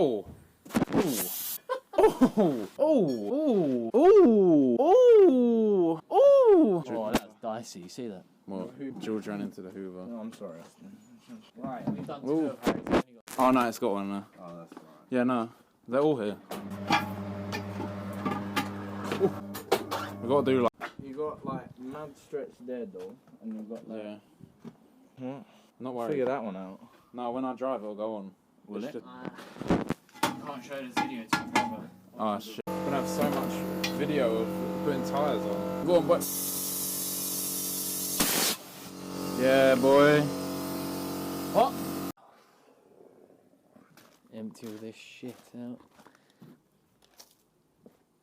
Oh. Oh. Oh. Oh. Oh. Oh. Oh, that's dicey. You see that? Well, George ran into the Hoover. No, I'm sorry, Austin. Right, we've done 2 Ooh. of Harry's. Oh no, it's got one there. Oh, that's alright. Yeah, no. They're all here. Ooh. We gotta do like. You got like mad stretch there though, and you've got like. Yeah. What? Not worried. Figure that one out. No, when I drive, it'll go on. Will it? I can't show this video to my brother. Oh shit. We're gonna have so much video of putting tyres on. Go on, boy. Yeah, boy. What? Empty all this shit out.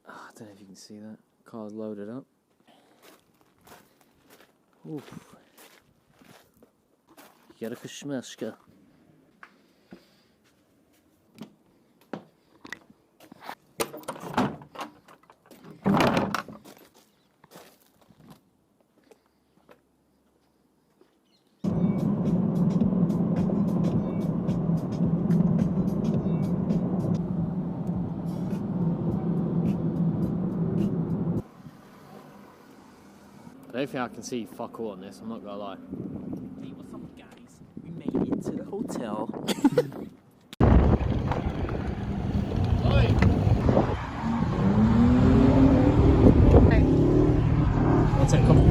Oh, I don't know if you can see that. Car's loaded up. Oof. Yarıkı śmieszka. I don't think I can see fuck all on this, I'm not gonna lie. Hey, what's up, guys? We made it to the hotel. One sec, come on.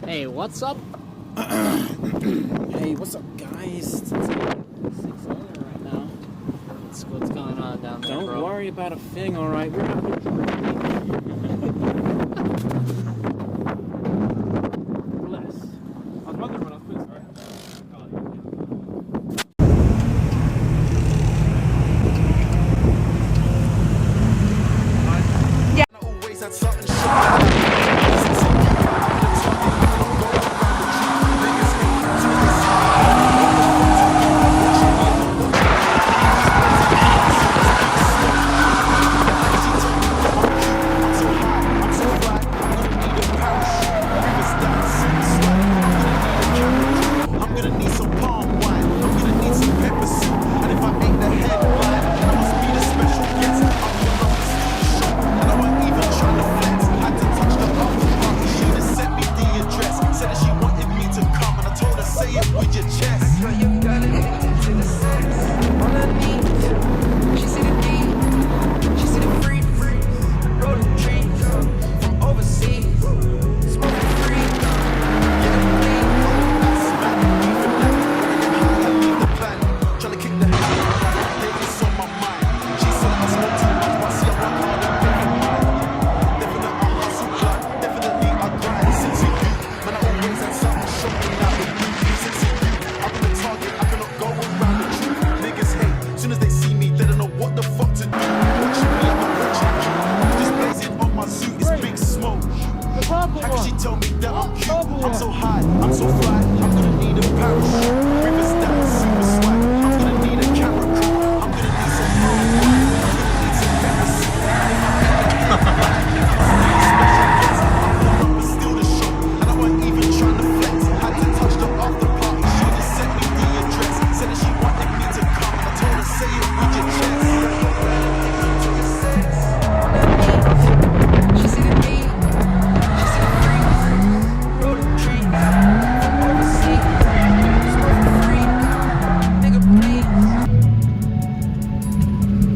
Hey, what's up? Hey, what's up, guys? It's 6 right now. What's going on down there, Don't bro? worry about a thing, alright? We're out here. Bless. I was wondering when I was putting.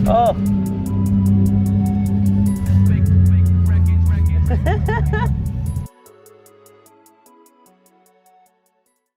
Oh.